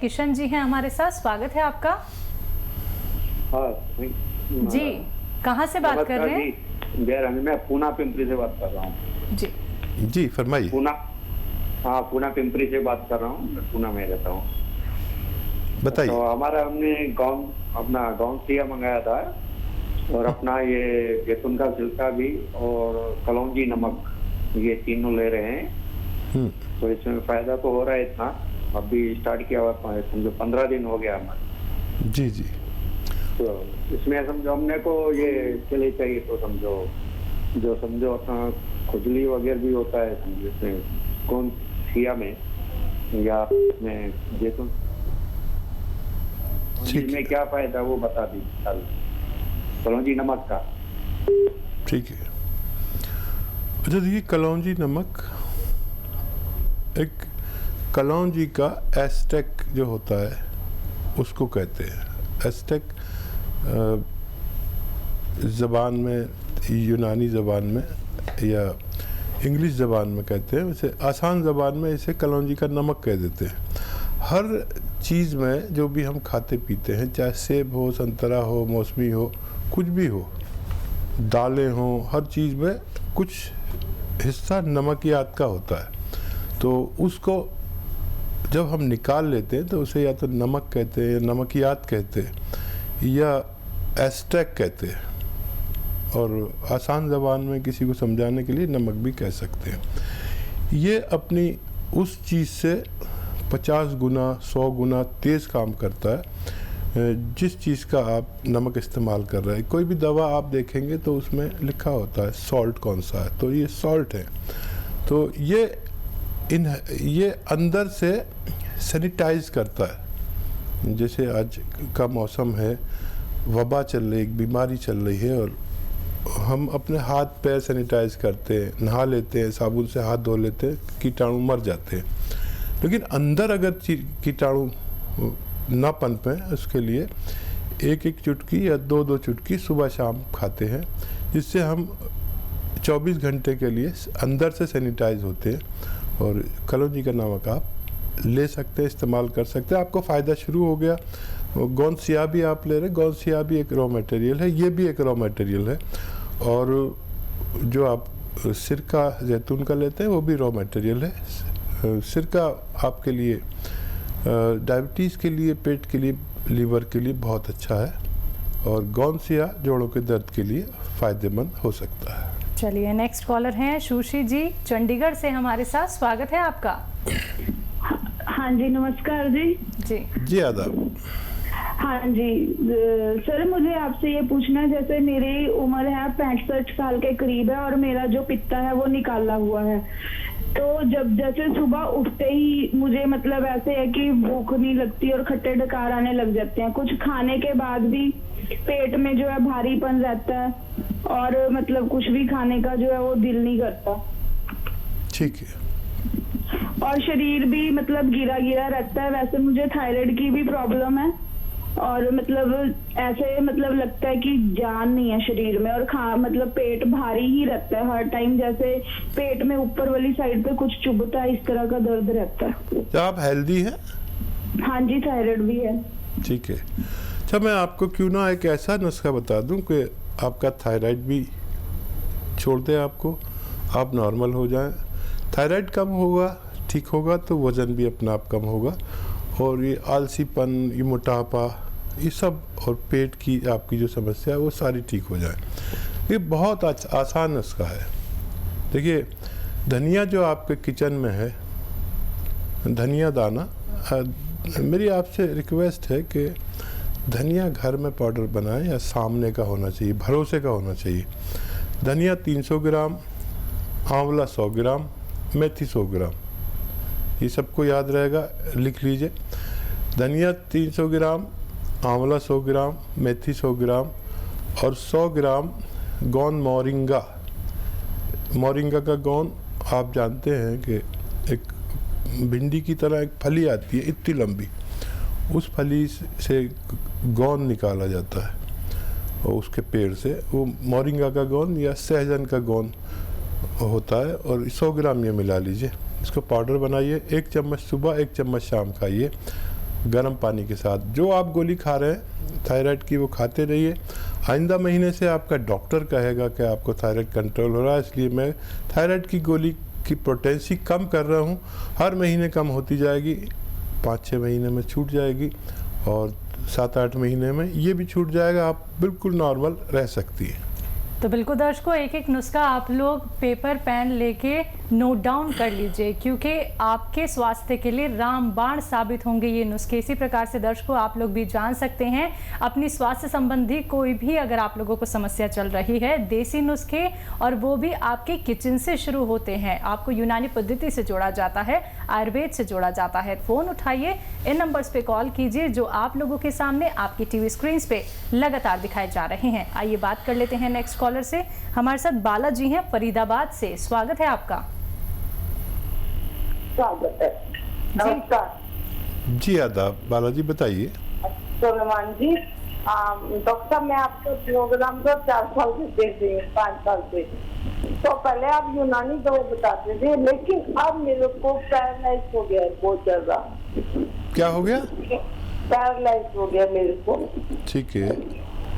किशन जी हैं हमारे साथ, स्वागत है आपका। हाँ जी, कहाँ से बात कर रहे हैं? जयरानी, मैं पूना पिंपरी से बात कर रहा हूँ। जी जी फरमाइए। पूना पिंपरी से बात कर रहा हूँ। मैं पूना में रहता हूँ। बताइए। तो हमने अपना गाउन सिया मंगाया था और अपना ये जैतून का छिलका भी और कलौंजी नमक, ये तीनों ले रहे हैं। तो इसमें फायदा तो हो रहा है इतना। अभी स्टार्ट किया हुआ समझो 15 दिन हो गया हमारे। जी जी। तो इसमें समझो हमने को ये चले चाहिए तो समझो अपना खुजली वगैरह भी होता है समझो इसमें कौन सिया में या में जैतून में क्या फायदा वो बता दीजिए कलौंजी नमक का। ठीक है। अच्छा देखिए, कलौंजी नमक एक कलौंजी का एस्टेक जो होता है उसको कहते हैं। एस्टेक ज़बान में, यूनानी ज़बान में या इंग्लिश ज़बान में कहते हैं। वैसे आसान ज़बान में इसे कलौंजी का नमक कह देते हैं। हर चीज़ में जो भी हम खाते पीते हैं, चाहे सेब हो, संतरा हो, मौसमी हो, कुछ भी हो, दालें हों, हर चीज़ में कुछ हिस्सा नमकियात का होता है। तो उसको जब हम निकाल लेते हैं तो उसे या तो नमक कहते हैं, या नमकियात कहते हैं, या एस्टेक कहते हैं। और आसान ज़बान में किसी को समझाने के लिए नमक भी कह सकते हैं। ये अपनी उस चीज़ से 50 गुना 100 गुना तेज़ काम करता है जिस चीज़ का आप नमक इस्तेमाल कर रहे हैं। कोई भी दवा आप देखेंगे तो उसमें लिखा होता है सॉल्ट कौन सा है, तो ये सॉल्ट है। तो ये अंदर से सैनिटाइज करता है। जैसे आज का मौसम है, वबा चल रही, एक बीमारी चल रही है, और हम अपने हाथ पैर सैनिटाइज करते हैं, नहा लेते हैं, साबुन से हाथ धो लेते हैं, कीटाणु मर जाते हैं। लेकिन अंदर अगर कीटाणु ना पनपे, उसके लिए एक एक चुटकी या दो दो चुटकी सुबह शाम खाते हैं, जिससे हम 24 घंटे के लिए अंदर से सैनिटाइज होते हैं। और कलौंजी का नमक आप ले सकते हैं, इस्तेमाल कर सकते हैं, आपको फ़ायदा शुरू हो गया। गोंद सिया भी आप ले रहे हैं, गोंद सिया भी एक रॉ मटेरियल है, ये भी एक रॉ मटेरियल है। और जो आप सिरका जैतून का लेते हैं वो भी रॉ मटेरियल है। सिरका आपके लिए डायबिटीज़ के लिए, पेट के लिए, लीवर के लिए बहुत अच्छा है। और गोंद सिया जोड़ों के दर्द के लिए फ़ायदेमंद हो सकता है। चलिए, नेक्स्ट कॉलर हैं सुश्री जी चंडीगढ़ से हमारे साथ, स्वागत है आपका। हाँ जी, नमस्कार जी। जी जी आदाब। हाँ जी सर, मुझे आपसे ये पूछना है, जैसे मेरी उम्र है 65 साल के करीब है और मेरा जो पित्ता है वो निकाला हुआ है। तो जब जैसे सुबह उठते ही मुझे मतलब ऐसे है कि भूख नहीं लगती और खट्टे डकार आने लग जाते हैं। कुछ खाने के बाद भी पेट में जो है भारीपन रहता है और मतलब कुछ भी खाने का जो है वो दिल नहीं करता। ठीक है। और शरीर भी मतलब गिरा गिरा रहता है। वैसे मुझे थायराइड की भी प्रॉब्लम है और मतलब ऐसे मतलब लगता है कि जान नहीं है शरीर में, और मतलब पेट भारी ही रहता है हर टाइम, जैसे पेट में ऊपर वाली साइड पे कुछ चुभता है, इस तरह का दर्द रहता है। क्या आप हेल्दी हैं? हाँ जी, थायराइड भी है। ठीक है। अच्छा, मैं आपको क्यों ना एक ऐसा नुस्खा बता दूं कि आपका थायराइड भी छोड़ दे, आपको आप नॉर्मल हो जाएं। थायराइड कम होगा, ठीक होगा, तो वज़न भी अपना आप कम होगा, और ये आलसीपन, ये मोटापा, ये सब, और पेट की आपकी जो समस्या है वो सारी ठीक हो जाए। ये बहुत आसान नुस्खा है। देखिए, धनिया जो आपके किचन में है, धनिया दाना, मेरी आपसे रिक्वेस्ट है कि धनिया घर में पाउडर बनाएं, या सामने का होना चाहिए, भरोसे का होना चाहिए। धनिया 300 ग्राम, आंवला 100 ग्राम, मेथी 100 ग्राम, ये सबको याद रहेगा, लिख लीजिए। धनिया 300 ग्राम, आंवला 100 ग्राम, मेथी 100 ग्राम, और 100 ग्राम गोंद मोरिंगा। मोरिंगा का गोंद आप जानते हैं कि एक भिंडी की तरह एक फली आती है इतनी लंबी, उस फली से गोंद निकाला जाता है, और उसके पेड़ से वो मोरिंगा का गोंद या सहजन का गोंद होता है। और 100 ग्राम ये मिला लीजिए, इसको पाउडर बनाइए, 1 चम्मच सुबह 1 चम्मच शाम खाइए। गर्म पानी के साथ। जो आप गोली खा रहे हैं थायराइड की वो खाते रहिए। आइंदा महीने से आपका डॉक्टर कहेगा कि आपको थायराइड कंट्रोल हो रहा है, इसलिए मैं थायराइड की गोली की पोटेंसी कम कर रहा हूँ। हर महीने कम होती जाएगी, 5-6 महीने में छूट जाएगी और 7-8 महीने में ये भी छूट जाएगा। आप बिल्कुल नॉर्मल रह सकती है। तो बिल्कुल दर्शकों, एक एक नुस्खा आप लोग पेपर पेन लेके नोट डाउन कर लीजिए, क्योंकि आपके स्वास्थ्य के लिए रामबाण साबित होंगे ये नुस्खे। इसी प्रकार से दर्शकों आप लोग भी जान सकते हैं अपनी स्वास्थ्य संबंधी कोई भी अगर आप लोगों को समस्या चल रही है, देसी नुस्खे और वो भी आपके किचन से शुरू होते हैं। आपको यूनानी पद्धति से जोड़ा जाता है, आयुर्वेद से जोड़ा जाता है। फ़ोन उठाइए, इन नंबर्स पे कॉल कीजिए जो आप लोगों के सामने आपकी टीवी स्क्रीन पे लगातार दिखाए जा रहे हैं। आइए बात कर लेते हैं नेक्स्ट कॉलर से। हमारे साथ बालाजी हैं फरीदाबाद से, स्वागत है आपका। स्वागत है, नमस्कार जी। आदाब बालाजी, बताइए। सोलेमान जी, डॉक्टर साहब मैं आपके प्रोग्राम को 4 साल से देख रही हूँ, 5 साल से। तो पहले आप यूनानी दवा बताते थे, लेकिन अब मेरे को पैरालाइज हो गया है बहुत ज्यादा। क्या हो गया? पैरालाइज हो गया मेरे को। ठीक है।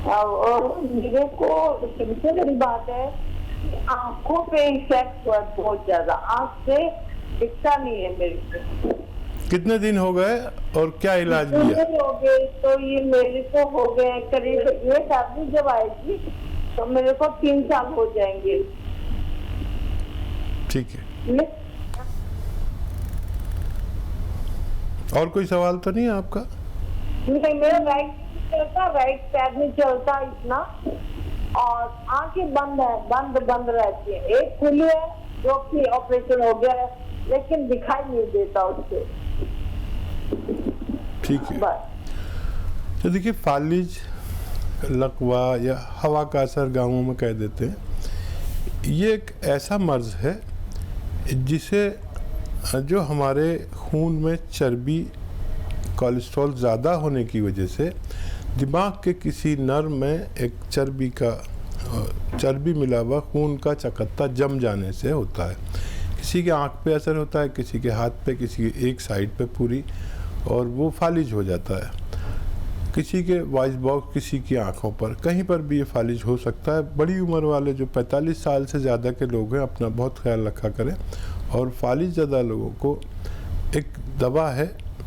और मेरे को सबसे बड़ी बात है, आंखों पे इफेक्ट हुआ बहुत ज्यादा, आंख से दिखता नहीं है मेरे को। कितने दिन हो गए और क्या इलाज किया? हो गए तो ये मेरे को हो गए करीब, ये टैबलेट जब आएगी तो मेरे को 3 साल हो जाएंगे। ठीक है। और कोई सवाल तो नहीं है आपका? नहीं, मेरा राइट पैर में चलता इतना, और आंखें बंद रहती है। एक खुली है जो कि ऑपरेशन हो गया है, लेकिन दिखाई नहीं देता उससे। ठीक है। तो देखिए, फालिज, लकवा या हवा का असर गाँवों में कह देते हैं, ये एक ऐसा मर्ज है जिसे जो हमारे खून में चर्बी, कोलेस्ट्रॉल ज़्यादा होने की वजह से दिमाग के किसी नर्व में एक चर्बी मिला हुआ खून का चकत्ता जम जाने से होता है। किसी के आँख पे असर होता है, किसी के हाथ पे, किसी के एक साइड पे पूरी, और वो फालिज हो जाता है। किसी के वॉइस बॉक्स, किसी की आँखों पर, कहीं पर भी ये फालिज हो सकता है। बड़ी उम्र वाले जो 45 साल से ज़्यादा के लोग हैं, अपना बहुत ख्याल रखा करें। और फालिज ज़्यादा लोगों को एक दवा है,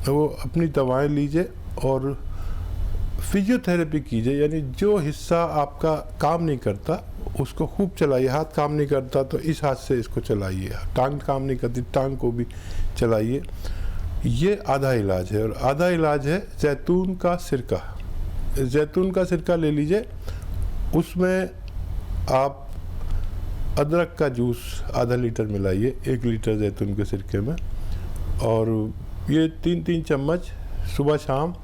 वो अपनी दवाएं लीजिए और फिजियोथेरेपी कीजिए। यानी जो हिस्सा आपका काम नहीं करता उसको खूब चलाइए। हाथ काम नहीं करता तो इस हाथ से इसको चलाइए, टांग काम नहीं करती टांग को भी चलाइए। ये आधा इलाज है। और आधा इलाज है जैतून का सिरका। जैतून का सिरका ले लीजिए, उसमें आप अदरक का जूस आधा लीटर मिलाइए 1 लीटर जैतून के सिरके में, और ये 3-3 चम्मच सुबह शाम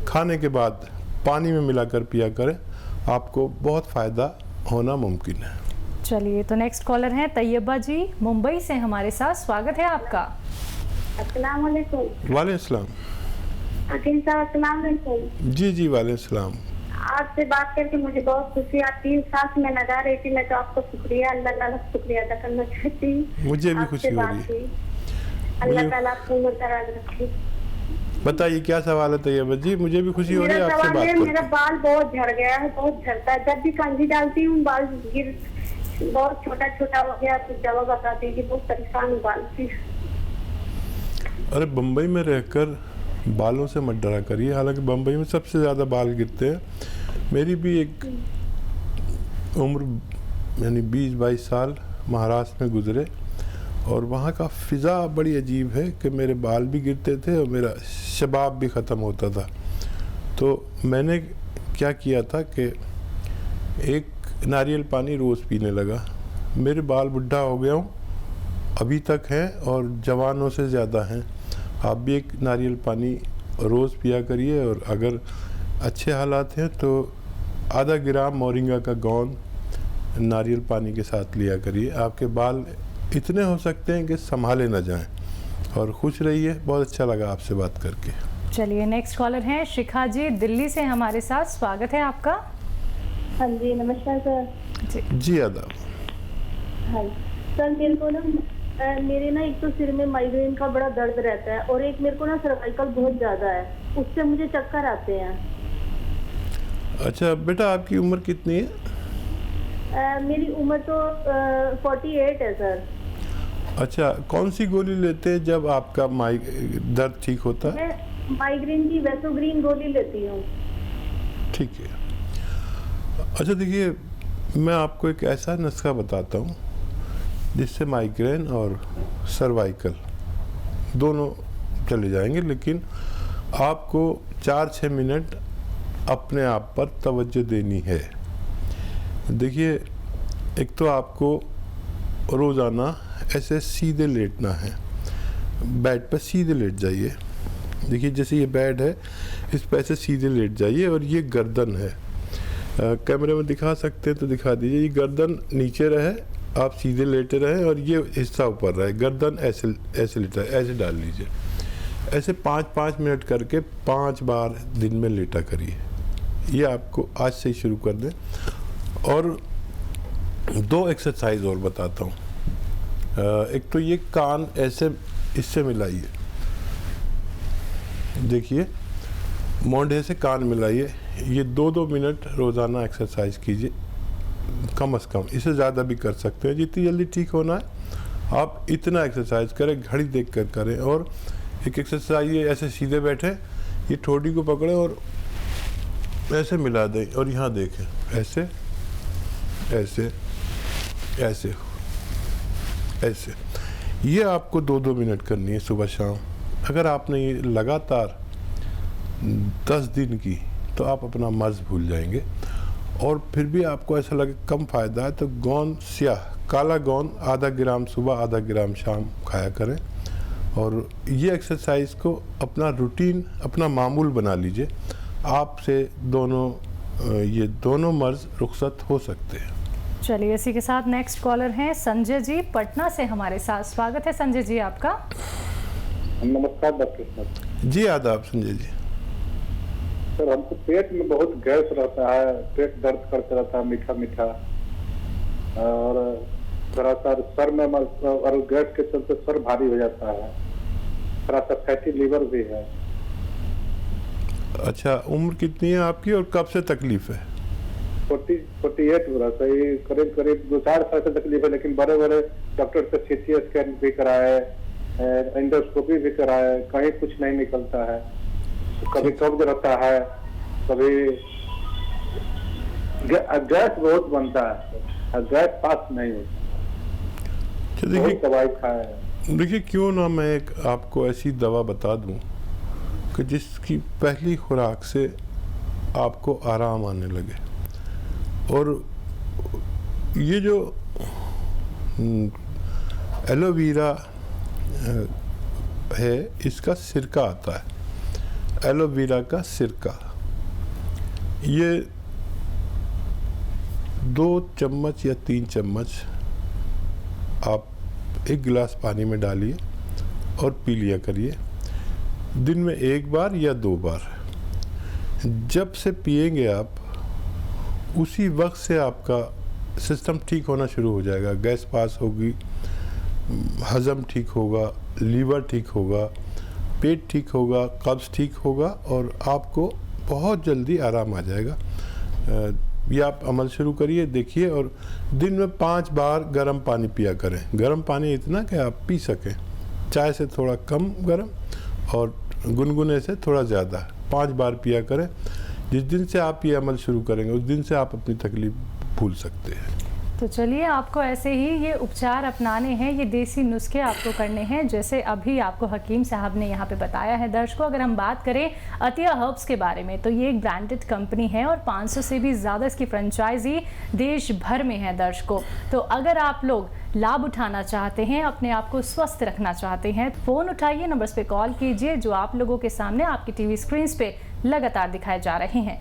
खाने के बाद पानी में मिलाकर पिया करें। आपको बहुत फ़ायदा होना मुमकिन है। चलिए, तो नेक्स्ट कॉलर हैं तैयबा जी मुंबई से हमारे साथ, स्वागत है आपका। अस्सलाम वालेकुम। वालेकुम सलाम। अकील साहब अस्सलाम वालेकुम। जी जी वालेकुम सलाम। आपसे बात करके मुझे बहुत खुशी आती है। सांस में लगा रही थी मैं, तो आपको शुक्रिया, अल्लाह ताला शुक्रिया अदा करना चाहती हूँ। मुझे भी खुशी हो रही है। अल्लाह ताला आपको मुस्तराज रखे। बताइए क्या सवाल है तैयबा जी? मुझे भी खुशी हो रही है आपसे बात करके। मेरा बाल बहुत झड़ गया है, बहुत झड़ता है। जब भी कंघी डालती हूँ बाल गिर, बहुत छोटा छोटा हो गया। तो दवा बताती है कि बहुत परेशान हूँ बाल से। अरे बम्बई में रहकर बालों से मत डरा करिए, हालांकि बम्बई में सबसे ज़्यादा बाल गिरते हैं। मेरी भी एक उम्र यानी 20-22 साल महाराष्ट्र में गुजरे, और वहाँ का फ़िज़ा बड़ी अजीब है कि मेरे बाल भी गिरते थे और मेरा शबाब भी ख़त्म होता था। तो मैंने क्या किया था कि एक नारियल पानी रोज़ पीने लगा। मेरे बाल बुढ़ा हो गया हूँ, अभी तक हैं और जवानों से ज़्यादा हैं। आप भी एक नारियल पानी रोज़ पिया करिए, और अगर अच्छे हालात हैं तो आधा ग्राम मोरिंगा का गोंद नारियल पानी के साथ लिया करिए। आपके बाल इतने हो सकते हैं कि संभाले ना जाएं। और खुश रहिए। बहुत अच्छा लगा आपसे बात करके। चलिए, नेक्स्ट कॉलर हैं शिखा जी दिल्ली से हमारे साथ, स्वागत है आपका। हाँ जी, नमस्कार सर। जी आदाब। हाँ सर, मेरे को ना मेरे ना एक तो सिर में माइग्रेन का बड़ा दर्द रहता है और एक मेरे को ना सर्वाइकल बहुत ज्यादा है, उससे मुझे चक्कर आते हैं। अच्छा बेटा, आपकी उम्र कितनी है? मेरी उम्र तो 48 है सर। अच्छा, कौन सी गोली लेते हैं जब आपका दर्द ठीक होता है? मैं माइग्रेन की वेसोग्रीन गोली लेती हूँ। ठीक है। अच्छा देखिए, मैं आपको एक ऐसा नुस्खा बताता हूँ जिससे माइग्रेन और सर्वाइकल दोनों चले जाएंगे, लेकिन आपको 4-6 मिनट अपने आप पर तवज्जो देनी है। देखिए, एक तो आपको रोज़ाना ऐसे सीधे लेटना है, बेड पर सीधे लेट जाइए। देखिए जैसे ये बेड है, इस पर ऐसे सीधे लेट जाइए और ये गर्दन है, कैमरे में दिखा सकते हैं तो दिखा दीजिए। ये गर्दन नीचे रहे, आप सीधे लेटे रहे और ये हिस्सा ऊपर रहे, गर्दन ऐसे लेटा, ऐसे डाल लीजिए। ऐसे 5-5 मिनट करके 5 बार दिन में लेटा करिए। ये आपको आज से ही शुरू कर दें। और 2 एक्सरसाइज और बताता हूँ। एक तो ये कान ऐसे इससे मिलाइए, देखिए मोंढे से कान मिलाइए। ये 2-2 मिनट रोज़ाना एक्सरसाइज कीजिए कम से कम। इससे ज़्यादा भी कर सकते हैं, जितनी जल्दी ठीक होना है आप इतना एक्सरसाइज करें, घड़ी देख कर करें। और एक एक्सरसाइज ये ऐसे सीधे बैठे, ये ठोड़ी को पकड़े और ऐसे मिला दें और यहाँ देखें, ऐसे ऐसे ऐसे ऐसे। ये आपको 2-2 मिनट करनी है सुबह शाम। अगर आपने ये लगातार 10 दिन की तो आप अपना मर्ज़ भूल जाएंगे। और फिर भी आपको ऐसा लगे कम फ़ायदा है तो गोंद स्याह, काला गोंद आधा ग्राम सुबह, आधा ग्राम शाम खाया करें। और ये एक्सरसाइज को अपना रूटीन, अपना मामूल बना लीजिए। आपसे ये दोनों मर्ज़ रुखसत हो सकते हैं। चलिए, इसी के साथ नेक्स्ट कॉलर हैं संजय जी पटना से हमारे साथ। स्वागत है संजय जी आपका। नमस्कार डॉक्टर साहब। जी आदाब संजय जी। सर, हमको पेट में बहुत गैस रहता है, पेट दर्द करता रहता है, मीठा मीठा, और थोड़ा सा सर में और गैस के चलते सर भारी हो जाता है, थोड़ा सा फैटी लीवर भी है। अच्छा, उम्र कितनी है आपकी और कब से तकलीफ है? 48 वर्ष है। ये करीब 2-4 साल से तकलीफ है, लेकिन बड़े बड़े डॉक्टर से CT स्कैन भी कराए, एंडोस्कोपी भी कराए, कहीं कुछ नहीं निकलता है। कभी कब्ज रहता है, कभी गैस बहुत बनता है, गैस पास नहीं होता। देखिए दवाई खाए। देखिए, क्यों ना मैं एक आपको ऐसी दवा बता दूं कि जिसकी पहली खुराक से आपको आराम आने लगे। और ये जो एलोवेरा है, इसका सिरका आता है, एलोवेरा का सिरका। ये 2 चम्मच या 3 चम्मच आप 1 गिलास पानी में डालिए और पी लिया करिए, दिन में 1 बार या 2 बार। जब से पिएंगे आप, उसी वक्त से आपका सिस्टम ठीक होना शुरू हो जाएगा। गैस पास होगी, हजम ठीक होगा, लीवर ठीक होगा, पेट ठीक होगा, कब्ज़ ठीक होगा और आपको बहुत जल्दी आराम आ जाएगा। ये आप अमल शुरू करिए, देखिए। और दिन में 5 बार गर्म पानी पिया करें। गर्म पानी इतना कि आप पी सकें, चाय से थोड़ा कम गर्म और गुनगुने से थोड़ा ज़्यादा। 5 बार पिया करें। जिस दिन से आप ये अमल शुरू करेंगे, उस दिन से आप अपनी तकलीफ भूल सकते हैं। तो चलिए, आपको ऐसे ही ये उपचार अपनाने हैं, ये देसी नुस्खे आपको करने हैं, जैसे अभी आपको हकीम साहब ने यहाँ पे बताया है। दर्शकों, अगर हम बात करें अतिया हर्ब्स के बारे में, तो ये एक ब्रांडेड कंपनी है और 500 से भी ज़्यादा इसकी फ्रेंचाइजी देश भर में है। दर्शकों, तो अगर आप लोग लाभ उठाना चाहते हैं, अपने आप को स्वस्थ रखना चाहते हैं, फ़ोन उठाइए, नंबर्स पे कॉल कीजिए जो आप लोगों के सामने आपकी TV स्क्रीन पे लगातार दिखाए जा रहे हैं।